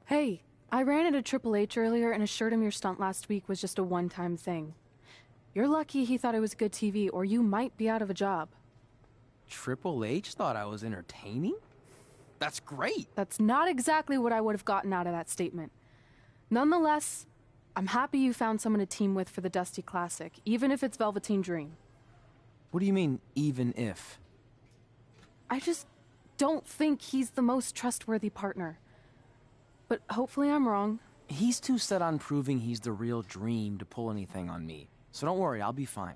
Hey, I ran into Triple H earlier and assured him your stunt last week was just a one-time thing. You're lucky he thought it was good TV, or you might be out of a job. Triple H thought I was entertaining? That's great. That's not exactly what I would have gotten out of that statement. Nonetheless, I'm happy you found someone to team with for the Dusty Classic, even if it's Velveteen Dream. What do you mean, even if? I just don't think he's the most trustworthy partner. But hopefully I'm wrong. He's too set on proving he's the real Dream to pull anything on me. So don't worry, I'll be fine.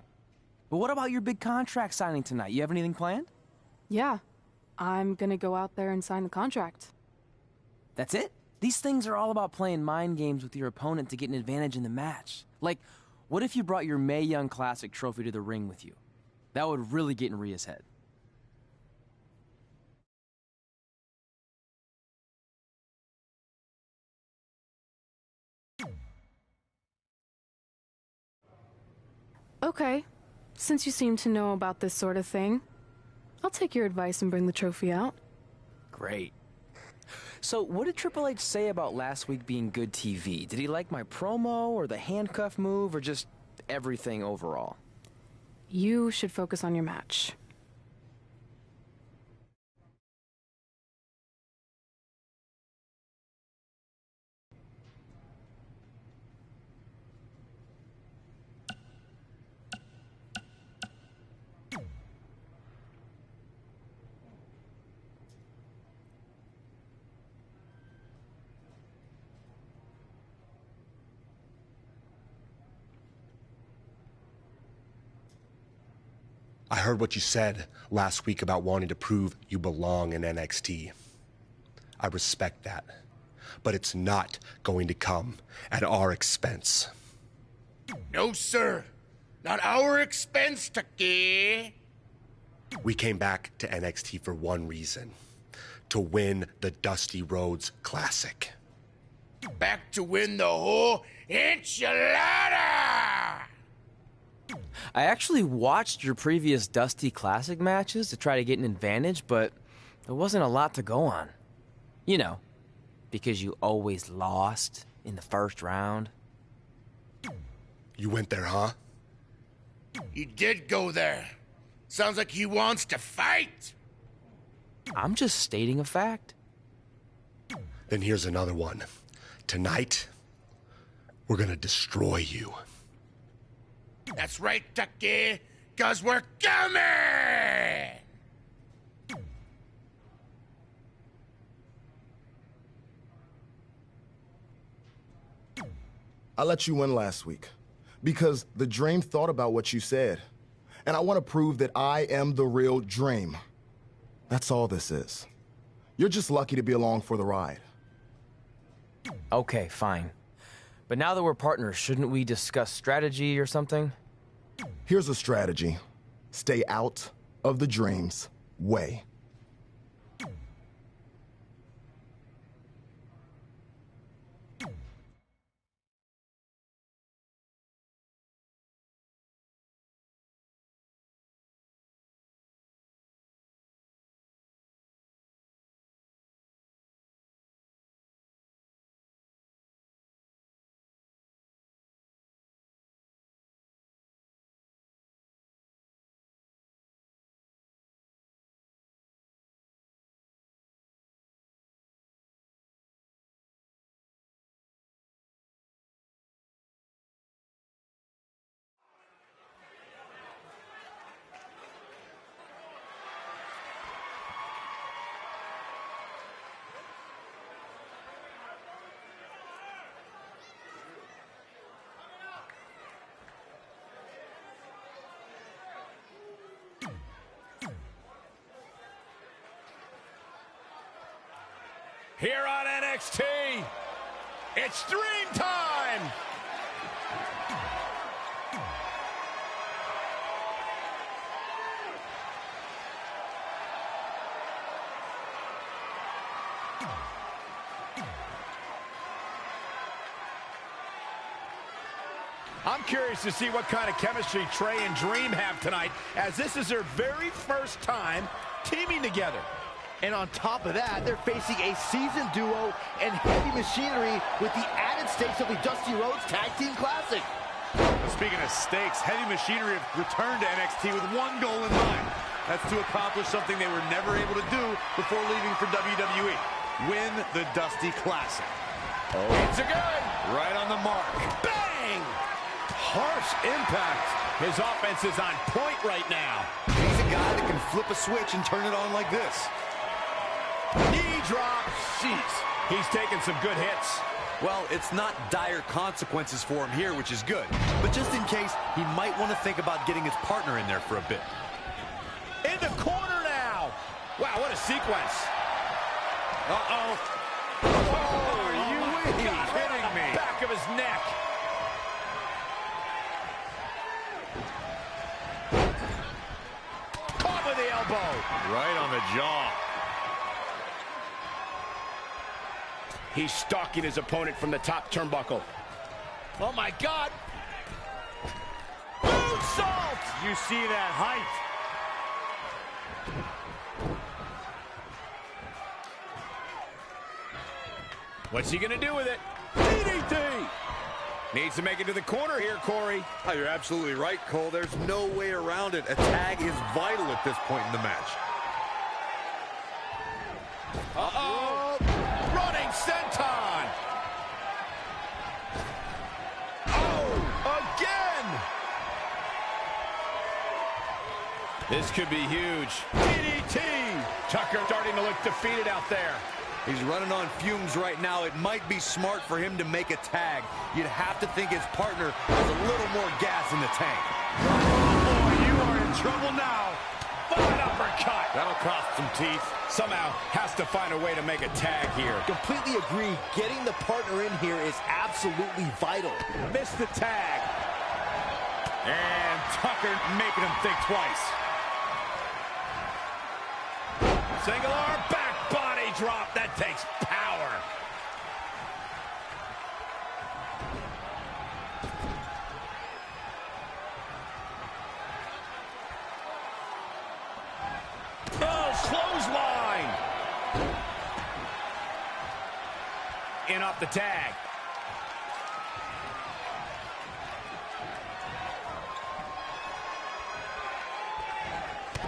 But what about your big contract signing tonight? You have anything planned? Yeah, I'm gonna go out there and sign the contract. That's it? These things are all about playing mind games with your opponent to get an advantage in the match. Like, what if you brought your Mae Young Classic trophy to the ring with you? That would really get in Rhea's head. Okay, since you seem to know about this sort of thing, I'll take your advice and bring the trophy out. Great. So, what did Triple H say about last week being good TV? Did he like my promo, or the handcuff move, or just everything overall? You should focus on your match. I heard what you said last week about wanting to prove you belong in NXT. I respect that, but it's not going to come at our expense. No, sir. Not our expense, Taki. We came back to NXT for one reason: to win the Dusty Rhodes Classic. Back to win the whole enchilada! I actually watched your previous Dusty Classic matches to try to get an advantage, but there wasn't a lot to go on. You know, because you always lost in the first round. You went there, huh? He did go there. Sounds like he wants to fight. I'm just stating a fact. Then here's another one. Tonight, we're gonna destroy you. That's right, Taki, 'cause we're coming! I let you win last week because the Dream thought about what you said. And I want to prove that I am the real Dream. That's all this is. You're just lucky to be along for the ride. Okay, fine. But now that we're partners, shouldn't we discuss strategy or something? Here's a strategy. Stay out of the Dream's way. Here on NXT, it's Dream Time! I'm curious to see what kind of chemistry Trey and Dream have tonight, as this is their very first time teaming together. And on top of that, they're facing a seasoned duo and heavy machinery with the added stakes of the Dusty Rhodes Tag Team Classic. Speaking of stakes, Heavy Machinery have returned to NXT with one goal in mind. That's to accomplish something they were never able to do before leaving for WWE. Win the Dusty Classic. Oh, it's a good. Right on the mark. Bang! Harsh impact. His offense is on point right now. He's a guy that can flip a switch and turn it on like this. Knee drop. Jeez. He's taking some good hits. Well, it's not dire consequences for him here, which is good. But just in case, he might want to think about getting his partner in there for a bit. In the corner now. Wow, what a sequence. Uh-oh. Oh, you kidding me? Back of his neck. Caught with the elbow. Right on the jaw. He's stalking his opponent from the top turnbuckle. Oh, my God. Moonsault! You see that height. What's he going to do with it? DDT! Needs to make it to the corner here, Corey. Oh, you're absolutely right, Cole. There's no way around it. A tag is vital at this point in the match. Uh-oh! Running senton! Oh! Again! This could be huge. DDT! Tucker starting to look defeated out there. He's running on fumes right now. It might be smart for him to make a tag. You'd have to think his partner has a little more gas in the tank. Oh, you are in trouble now. Fine uppercut. That'll cost some teeth. Somehow has to find a way to make a tag here. Completely agree. Getting the partner in here is absolutely vital. Missed the tag. And Tucker making him think twice. Single arm back body drop. That takes power. Oh, clothesline. In off the tag.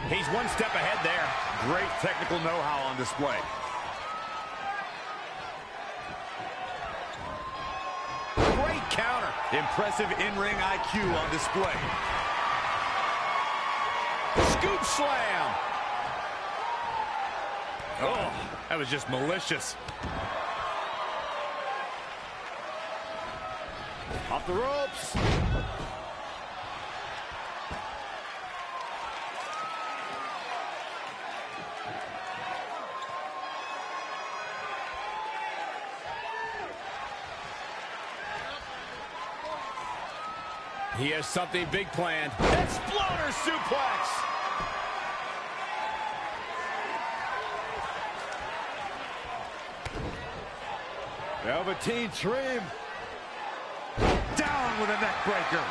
He's one step ahead there. Great technical know-how on display. Great counter. Impressive in-ring IQ on display. Scoop slam. Oh, that was just malicious. Off the ropes. He has something big planned. Exploder suplex. Velveteen Dream. Down with a neck breaker.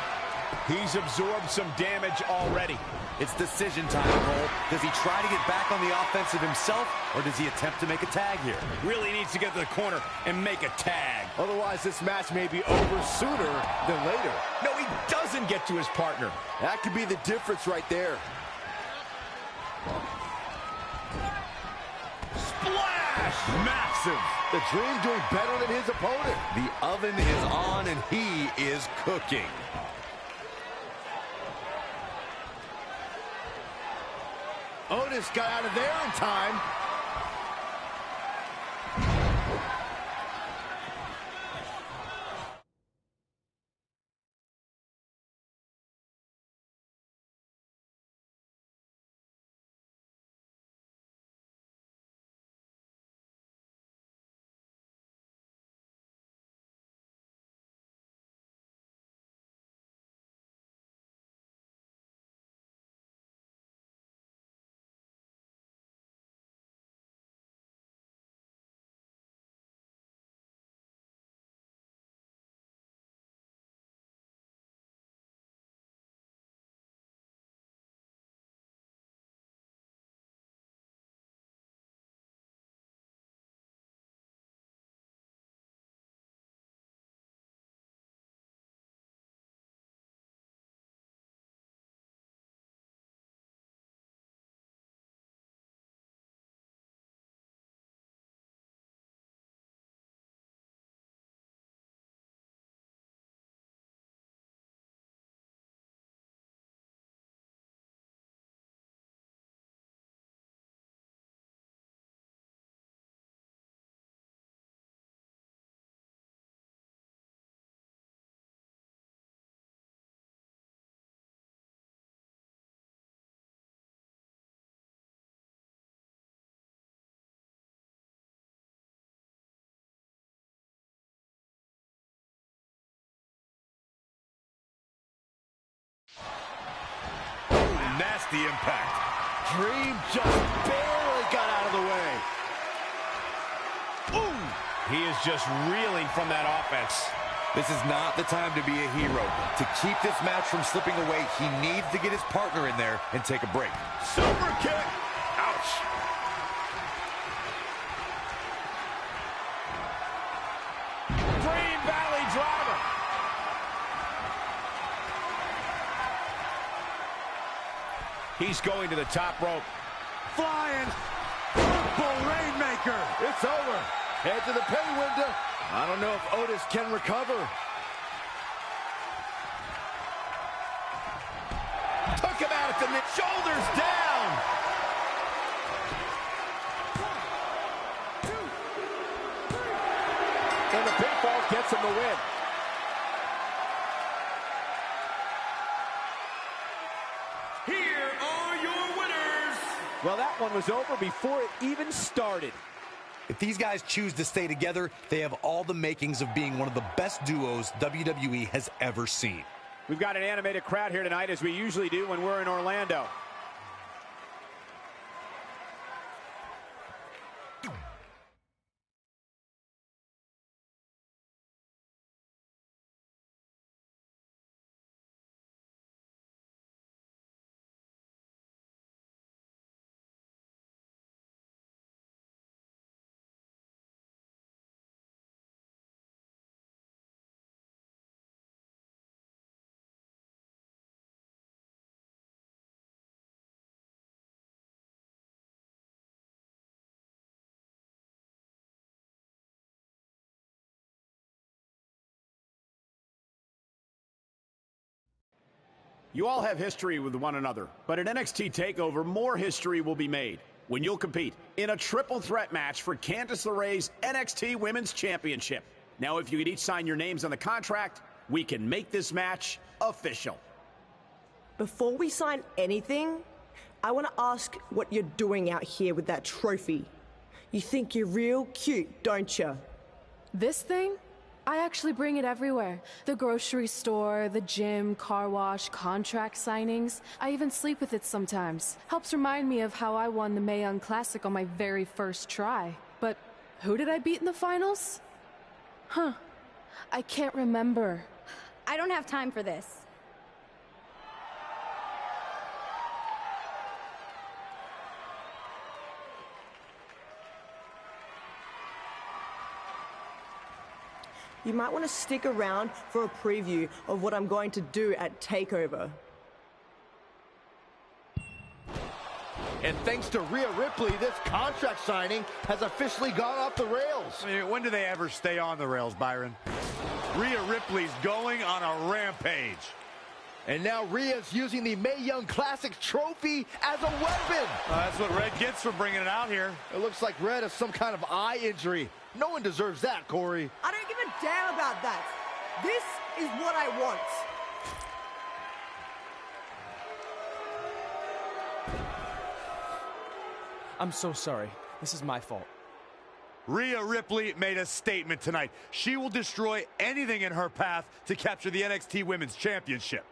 He's absorbed some damage already. It's decision time, Cole. Does he try to get back on the offensive himself, or does he attempt to make a tag here? Really needs to get to the corner and make a tag. Otherwise, this match may be over sooner than later. No, he doesn't get to his partner. That could be the difference right there. Splash! Massive! The Dream doing better than his opponent. The oven is on, and he is cooking. Otis got out of there in time. the impact. Dream just barely got out of the way. Ooh! He is just reeling from that offense. This is not the time to be a hero. To keep this match from slipping away, he needs to get his partner in there and take a break. Super kick! Ouch! Dream Valley driver! He's going to the top rope. Flying! Purple Rainmaker! It's over. Head to the pay window. I don't know if Otis can recover. Took him out at the mid. Shoulders down. 1, 2, 3. And the pinfall gets him the win. Here are your winners! Well, that one was over before it even started. If these guys choose to stay together, they have all the makings of being one of the best duos WWE has ever seen. We've got an animated crowd here tonight, as we usually do when we're in Orlando. You all have history with one another, but at NXT TakeOver, more history will be made when you'll compete in a triple threat match for Candice LeRae's NXT Women's Championship. Now, if you could each sign your names on the contract, we can make this match official. Before we sign anything, I want to ask what you're doing out here with that trophy. You think you're real cute, don't you? This thing? I actually bring it everywhere. The grocery store, the gym, car wash, contract signings. I even sleep with it sometimes. Helps remind me of how I won the Mae Young Classic on my very first try. But who did I beat in the finals? Huh. I can't remember. I don't have time for this. You might want to stick around for a preview of what I'm going to do at TakeOver. And thanks to Rhea Ripley, this contract signing has officially gone off the rails. I mean, when do they ever stay on the rails, Byron? Rhea Ripley's going on a rampage. And now Rhea's using the Mae Young Classic trophy as a weapon. That's what Red gets for bringing it out here. It looks like Red has some kind of eye injury. No one deserves that, Corey. I don't give a damn about that. This is what I want. I'm so sorry. This is my fault. Rhea Ripley made a statement tonight. She will destroy anything in her path to capture the NXT Women's Championship.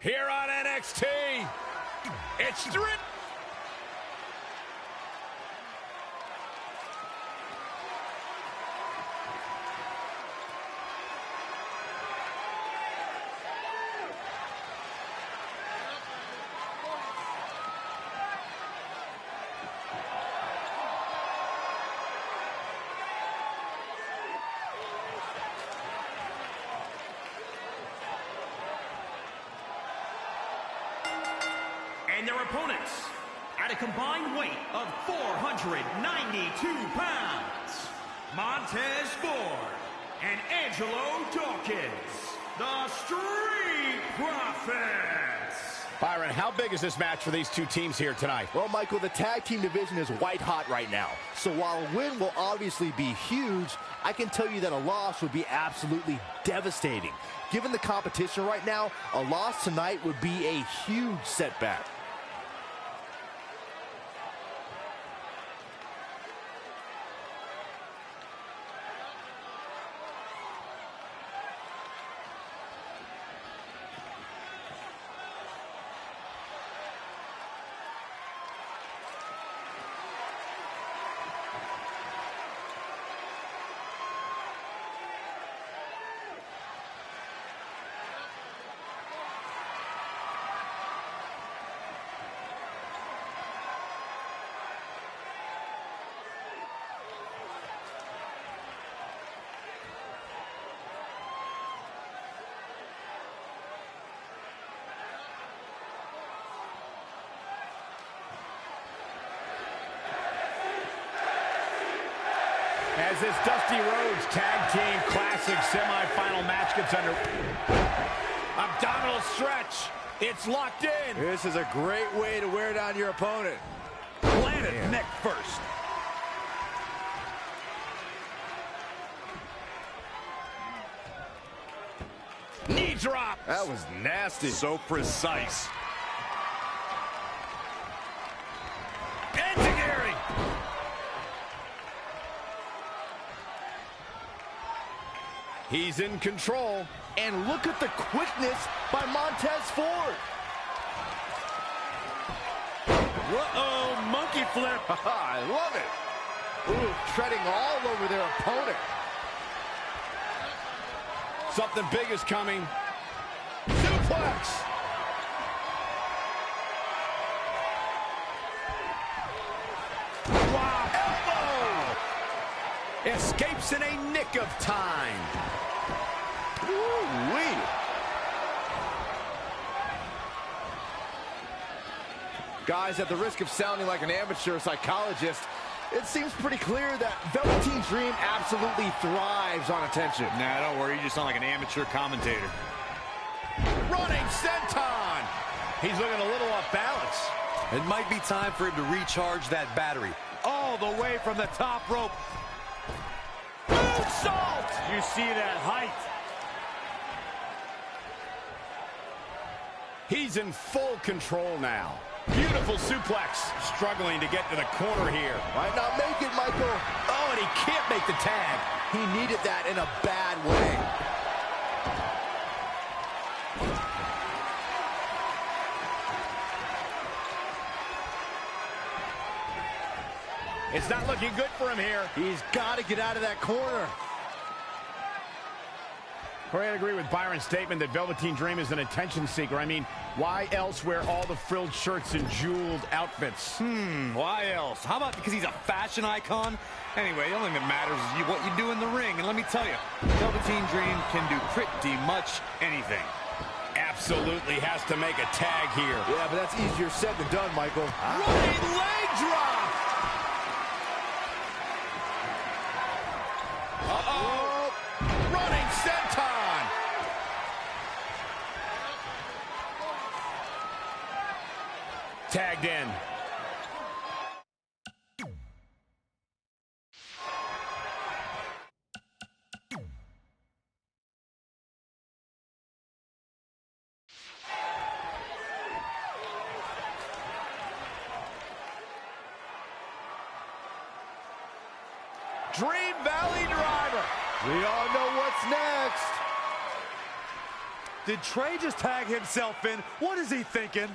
Here on NXT, it's Dream. And their opponents, at a combined weight of 492 pounds, Montez Ford and Angelo Dawkins, the Street Profits. Byron, how big is this match for these two teams here tonight? Well, Michael, the tag team division is white hot right now. So while a win will obviously be huge, I can tell you that a loss would be absolutely devastating. Given the competition right now, a loss tonight would be a huge setback. As this Dusty Rhodes Tag Team Classic semifinal match gets under... Abdominal stretch. It's locked in. This is a great way to wear down your opponent. Planted neck first. Knee drop. That was nasty. So precise. Engineering. He's in control. And look at the quickness by Montez Ford. Uh-oh, monkey flip. I love it. Ooh, treading all over their opponent. Something big is coming. Suplex. Wow. Elbow. Escapes in a nick of time. Ooh-wee. Guys, at the risk of sounding like an amateur psychologist, it seems pretty clear that Velveteen Dream absolutely thrives on attention. Nah, don't worry. You just sound like an amateur commentator. Running senton. He's looking a little off balance. It might be time for him to recharge that battery. All the way from the top rope. Moonsault. You see that height. He's in full control now. Beautiful suplex. Struggling to get to the corner here. Might not make it, Michael. Oh, and he can't make the tag. He needed that in a bad way. It's not looking good for him here. He's got to get out of that corner. Corey, I agree with Byron's statement that Velveteen Dream is an attention seeker. I mean, why else wear all the frilled shirts and jeweled outfits? Why else? How about because he's a fashion icon? Anyway, the only thing that matters is what you do in the ring. And let me tell you, Velveteen Dream can do pretty much anything. Absolutely has to make a tag here. Yeah, but that's easier said than done, Michael. Running leg drop! Uh-oh! Running senton! Tagged in. Dream Valley Driver. We all know what's next. Did Trey just tag himself in? What is he thinking?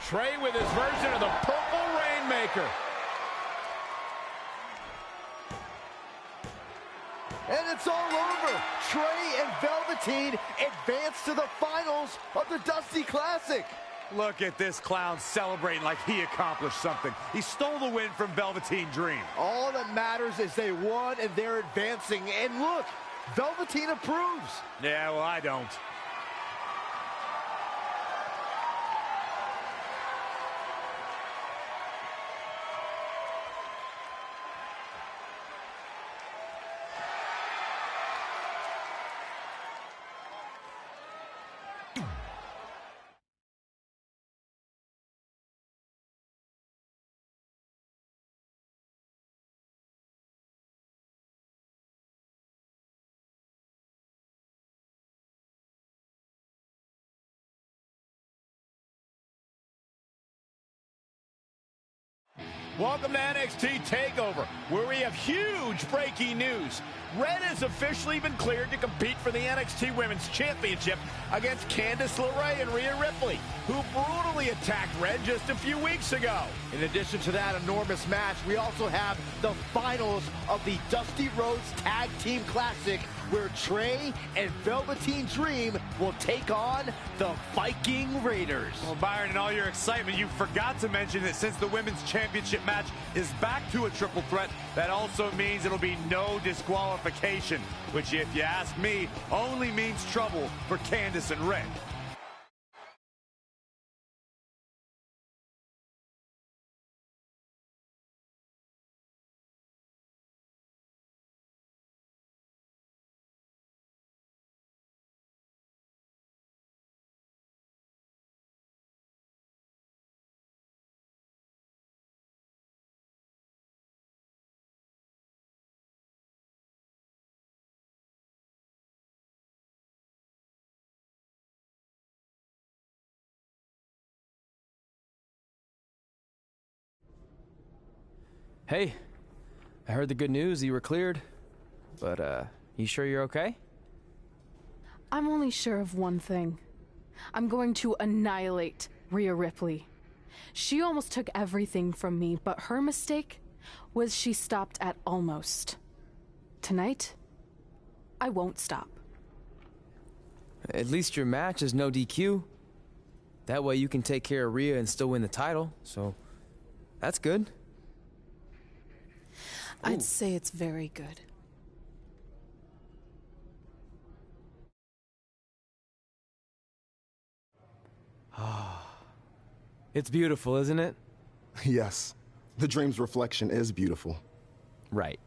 Trey with his version of the Purple Rainmaker. And it's all over. Trey and Velveteen advance to the finals of the Dusty Classic. Look at this clown celebrating like he accomplished something. He stole the win from Velveteen Dream. All that matters is they won and they're advancing. And look, Velveteen approves. Yeah, well, I don't. Welcome to NXT TakeOver, where we have huge breaking news. Red has officially been cleared to compete for the NXT Women's Championship against Candice LeRae and Rhea Ripley, who brutally attacked Red just a few weeks ago. In addition to that enormous match, we also have the finals of the Dusty Rhodes Tag Team Classic, where Trey and Velveteen Dream will take on the Viking Raiders. Well, Byron, in all your excitement, you forgot to mention that since the Women's Championship match is back to a triple threat, that also means it'll be no disqualification, which, if you ask me, only means trouble for Candice and Red. Hey, I heard the good news, you were cleared. But, you sure you're okay? I'm only sure of one thing. I'm going to annihilate Rhea Ripley. She almost took everything from me, but her mistake was she stopped at almost. Tonight, I won't stop. At least your match is no DQ. That way you can take care of Rhea and still win the title, so that's good. I'd say it's very good. It's beautiful, isn't it? Yes, the Dream's reflection is beautiful. Right.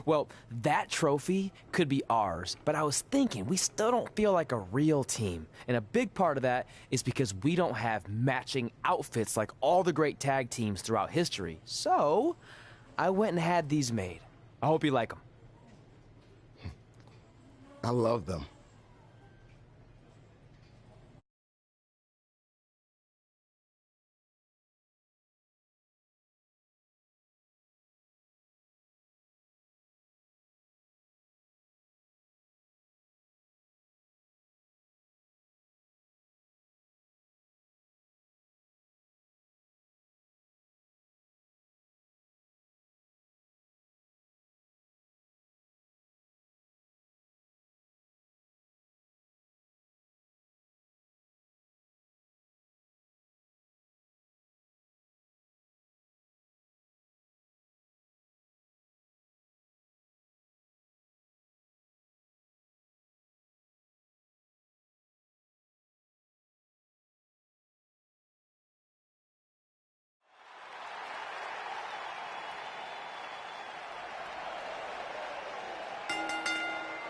Well, that trophy could be ours, but I was thinking we still don't feel like a real team. And a big part of that is because we don't have matching outfits like all the great tag teams throughout history. So, I went and had these made. I hope you like them. I love them.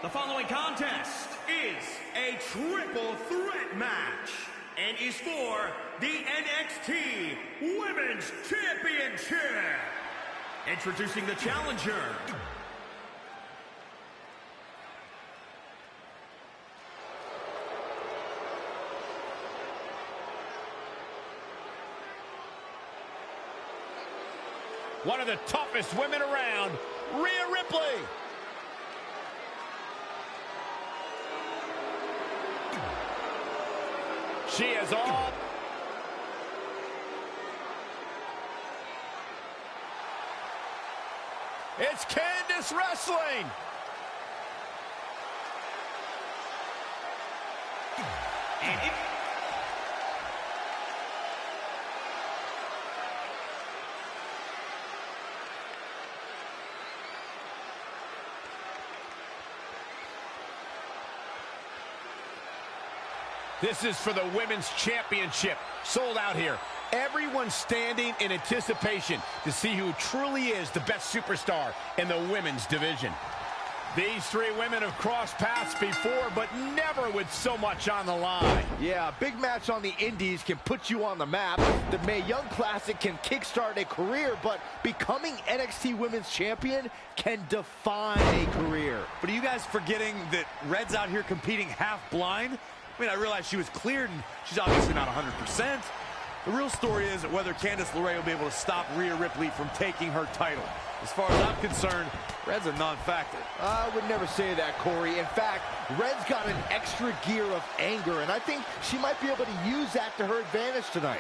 The following contest is a triple threat match and is for the NXT Women's Championship. Introducing the challenger. One of the toughest women around, Rhea Ripley. She is all... It's Candice wrestling. And This is for the Women's Championship. Sold out here. Everyone standing in anticipation to see who truly is the best superstar in the women's division. These three women have crossed paths before, but never with so much on the line. Yeah, a big match on the Indies can put you on the map. The Mae Young Classic can kickstart a career, but becoming NXT Women's Champion can define a career. But are you guys forgetting that Red's out here competing half blind? I mean, I realize she was cleared, and she's obviously not 100%. The real story is whether Candice LeRae will be able to stop Rhea Ripley from taking her title. As far as I'm concerned, Red's a non-factor. I would never say that, Corey. In fact, Red's got an extra gear of anger, and I think she might be able to use that to her advantage tonight.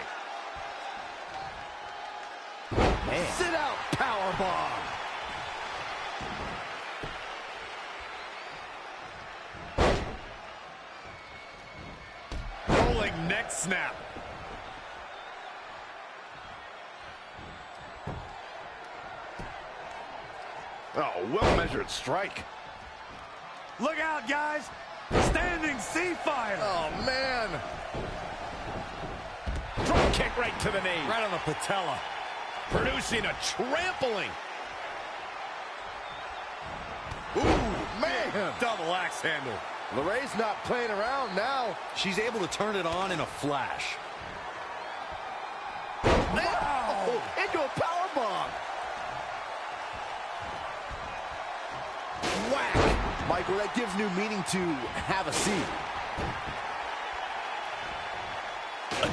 Man. Sit out powerbomb. Rolling neck snap. Oh, well-measured strike. Look out, guys. Standing sea fire. Oh, man. Drop kick right to the knee. Right on the patella. Producing a trampling. Ooh, man. Double axe handle. LeRae's not playing around now. She's able to turn it on in a flash. Wow. Oh, into a powerbomb. Whack! Michael, that gives new meaning to have a seat.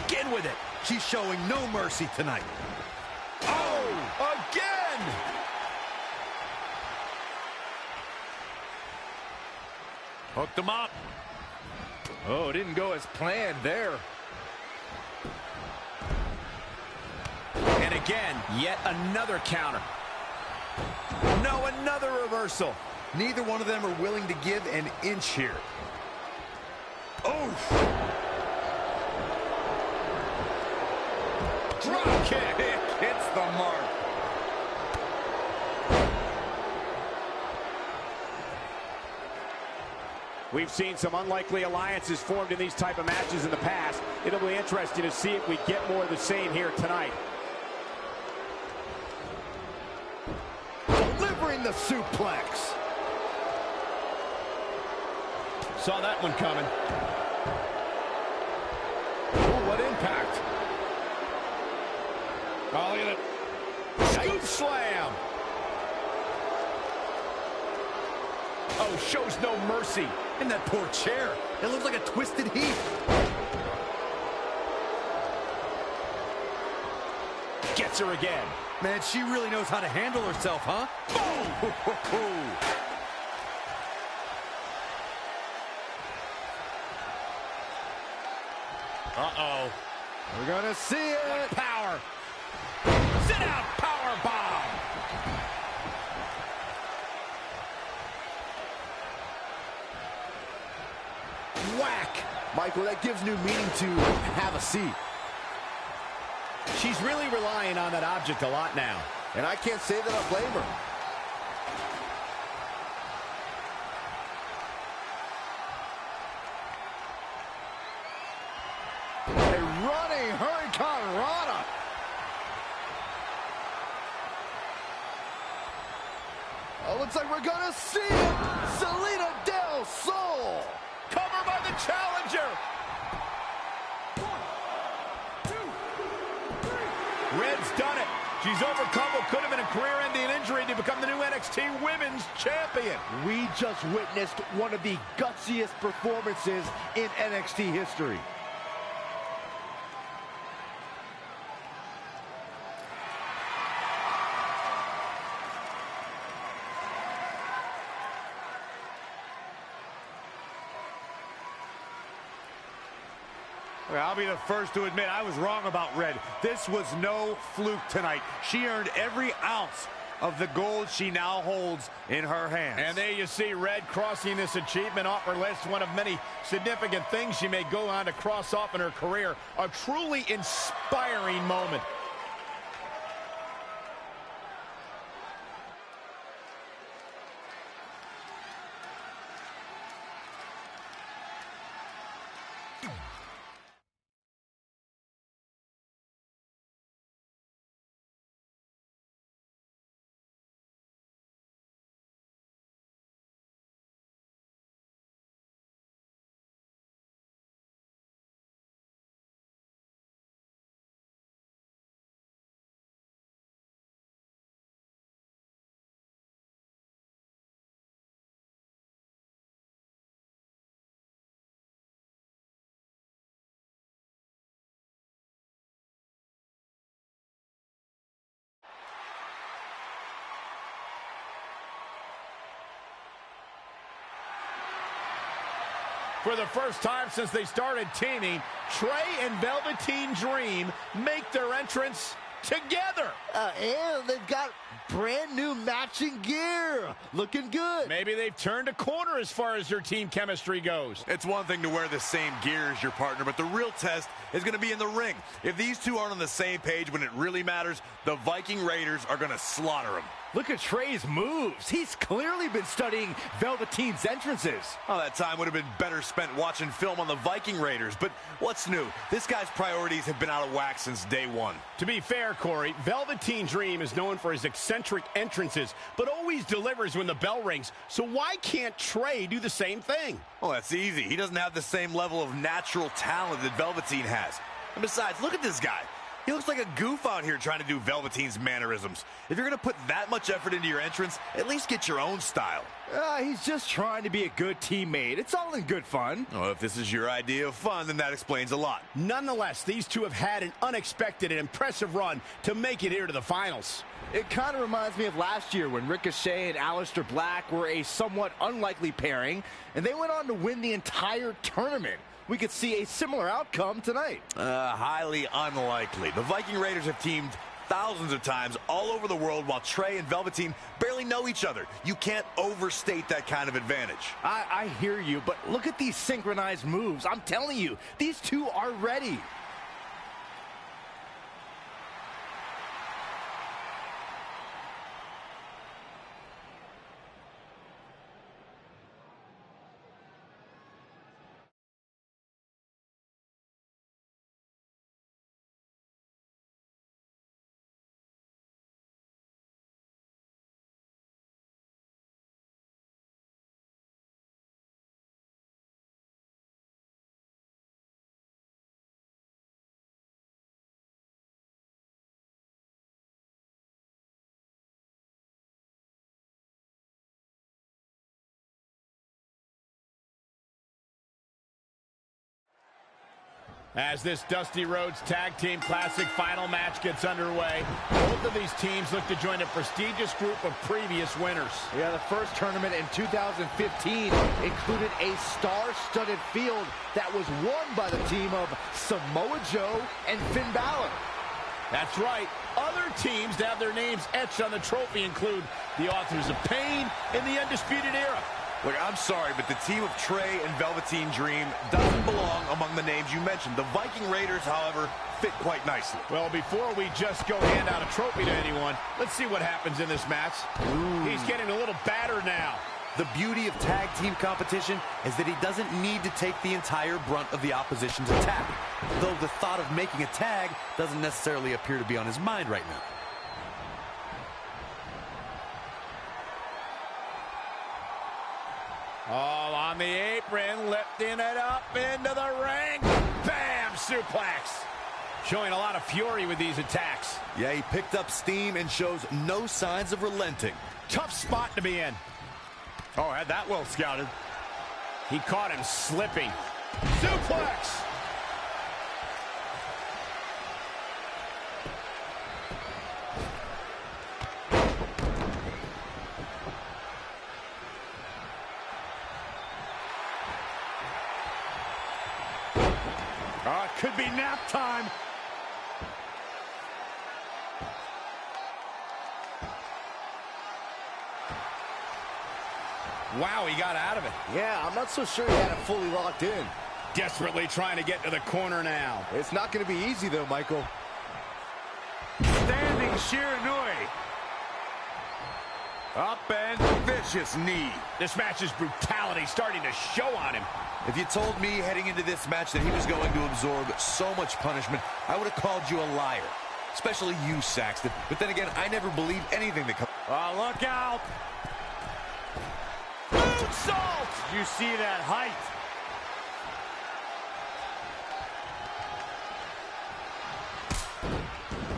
Again with it. She's showing no mercy tonight. Oh, again! Hooked him up. Oh, it didn't go as planned there. And again, yet another counter. No, another reversal. Neither one of them are willing to give an inch here. Oof! Drop kick! It hits the mark. We've seen some unlikely alliances formed in these type of matches in the past. It'll be interesting to see if we get more of the same here tonight. Delivering the suplex. Saw that one coming. Oh, what impact. Oh, look at it. Scoop slam. Oh, shows no mercy. And that poor chair. It looks like a twisted heap. Gets her again. Man, she really knows how to handle herself, huh? Boom! Uh-oh. We're gonna see it. Power. Sit out power bomb. Whack. Michael, that gives new meaning to have a seat. She's really relying on that object a lot now. And I can't say that I blame her. A running Hurricane Rana. Oh, looks like we're gonna see it. Selena Del Sol. Cover by the challenger. 1, 2, 3. Red's done it. She's overcome what could have been a career-ending injury to become the new NXT Women's Champion. We just witnessed one of the gutsiest performances in NXT history. I'll be the first to admit I was wrong about Red. This was no fluke tonight. She earned every ounce of the gold she now holds in her hands. And there you see Red crossing this achievement off her list. One of many significant things she may go on to cross off in her career. A truly inspiring moment. For the first time since they started teaming, Trey and Velveteen Dream make their entrance together. And they've got brand new matching gear. Looking good. Maybe they've turned a corner as far as their team chemistry goes. It's one thing to wear the same gear as your partner, but the real test is going to be in the ring. If these two aren't on the same page when it really matters, the Viking Raiders are going to slaughter them. Look at Trey's moves. He's clearly been studying Velveteen's entrances. Oh, that time would have been better spent watching film on the Viking Raiders. But what's new? This guy's priorities have been out of whack since day one. To be fair, Corey, Velveteen Dream is known for his eccentric entrances, but always delivers when the bell rings. So why can't Trey do the same thing? Oh, that's easy. He doesn't have the same level of natural talent that Velveteen has. And besides, look at this guy. He looks like a goof out here trying to do Velveteen's mannerisms. If you're going to put that much effort into your entrance, at least get your own style. He's just trying to be a good teammate. It's all in good fun. Oh, if this is your idea of fun, then that explains a lot. Nonetheless, these two have had an unexpected and impressive run to make it here to the finals. It kind of reminds me of last year when Ricochet and Aleister Black were a somewhat unlikely pairing, and they went on to win the entire tournament. We could see a similar outcome tonight. Highly unlikely. The Viking Raiders have teamed thousands of times all over the world while Trey and Velveteen barely know each other. You can't overstate that kind of advantage. I hear you, but look at these synchronized moves. I'm telling you, these two are ready. As this Dusty Rhodes Tag Team Classic final match gets underway, both of these teams look to join a prestigious group of previous winners. Yeah, the first tournament in 2015 included a star-studded field that was won by the team of Samoa Joe and Finn Balor. That's right. Other teams to have their names etched on the trophy include the Authors of Pain and the Undisputed Era. Look, I'm sorry, but the team of Trey and Velveteen Dream doesn't belong among the names you mentioned. The Viking Raiders, however, fit quite nicely. Well, before we just go hand out a trophy to anyone, let's see what happens in this match. Ooh. He's getting a little battered now. The beauty of tag team competition is that he doesn't need to take the entire brunt of the opposition's attack, though the thought of making a tag doesn't necessarily appear to be on his mind right now. All on the apron, lifting it up into the ring. Bam! Suplex. Showing a lot of fury with these attacks. Yeah, he picked up steam and shows no signs of relenting. Tough spot to be in. Oh, had that well scouted. He caught him slipping. Suplex! Oh, it could be nap time. Wow, he got out of it. Yeah, I'm not so sure he had it fully locked in. Desperately trying to get to the corner now. It's not going to be easy, though, Michael. Standing Shiranui. Up and vicious knee. This match's brutality starting to show on him. If you told me heading into this match that he was going to absorb so much punishment, I would have called you a liar. Especially you, Saxton. But then again, I never believe anything that comes. Oh, look out! Moonsault! You see that height?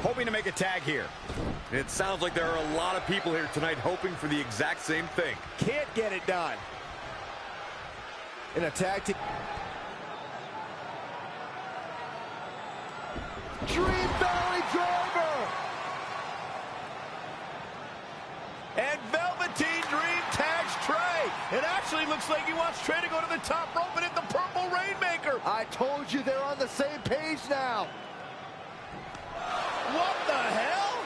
Hoping to make a tag here. It sounds like there are a lot of people here tonight hoping for the exact same thing. Can't get it done. In a tag team. Dream Valley Driver! And Velveteen Dream tags Trey. It actually actually looks like he wants Trey to go to the top rope and hit the Purple Rainmaker. I told you they're on the same page now. What the hell?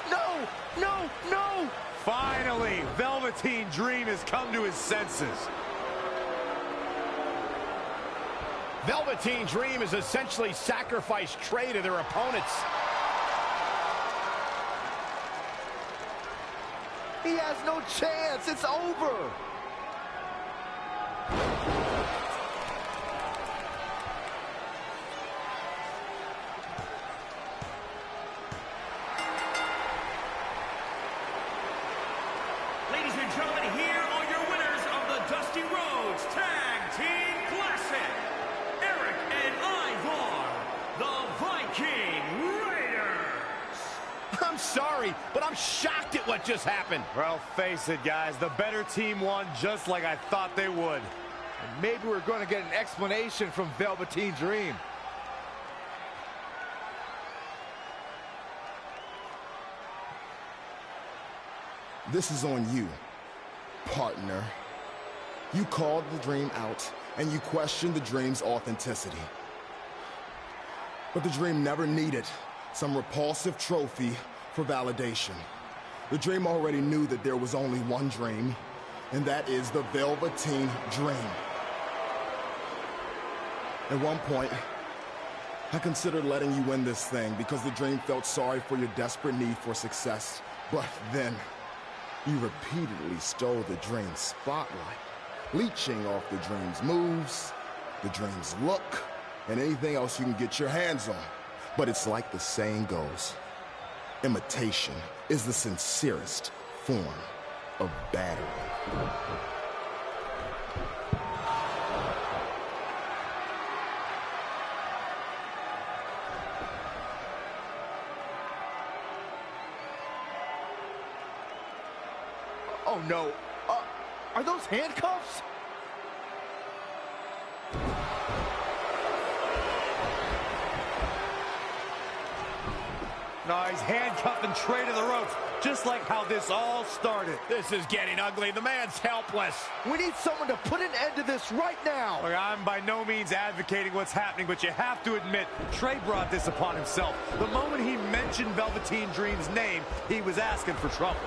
No, no, no. Finally, Velveteen Dream has come to his senses. Velveteen Dream has essentially sacrificed Trey to their opponents. He has no chance. It's over. Ladies and gentlemen, here are your winners of the Dusty Rhodes Tag Team Classic. Eric and Ivar, the Viking Raiders. I'm sorry, but I'm shocked at what just happened. Well, face it, guys. The better team won just like I thought they would. And maybe we're going to get an explanation from Velveteen Dream. This is on you, partner. You called the Dream out, and you questioned the Dream's authenticity. But the Dream never needed some repulsive trophy for validation. The Dream already knew that there was only one Dream, and that is the Velveteen Dream. At one point, I considered letting you win this thing because the Dream felt sorry for your desperate need for success. But then, you repeatedly stole the Dream's spotlight, leeching off the Dream's moves, the Dream's look, and anything else you can get your hands on. But it's like the saying goes, imitation is the sincerest form of battery. Oh, no. Are those handcuffs? No, he's handcuffing Trey to the ropes, just like how this all started. This is getting ugly. The man's helpless. We need someone to put an end to this right now. Look, I'm by no means advocating what's happening, but you have to admit, Trey brought this upon himself. The moment he mentioned Velveteen Dream's name, he was asking for trouble.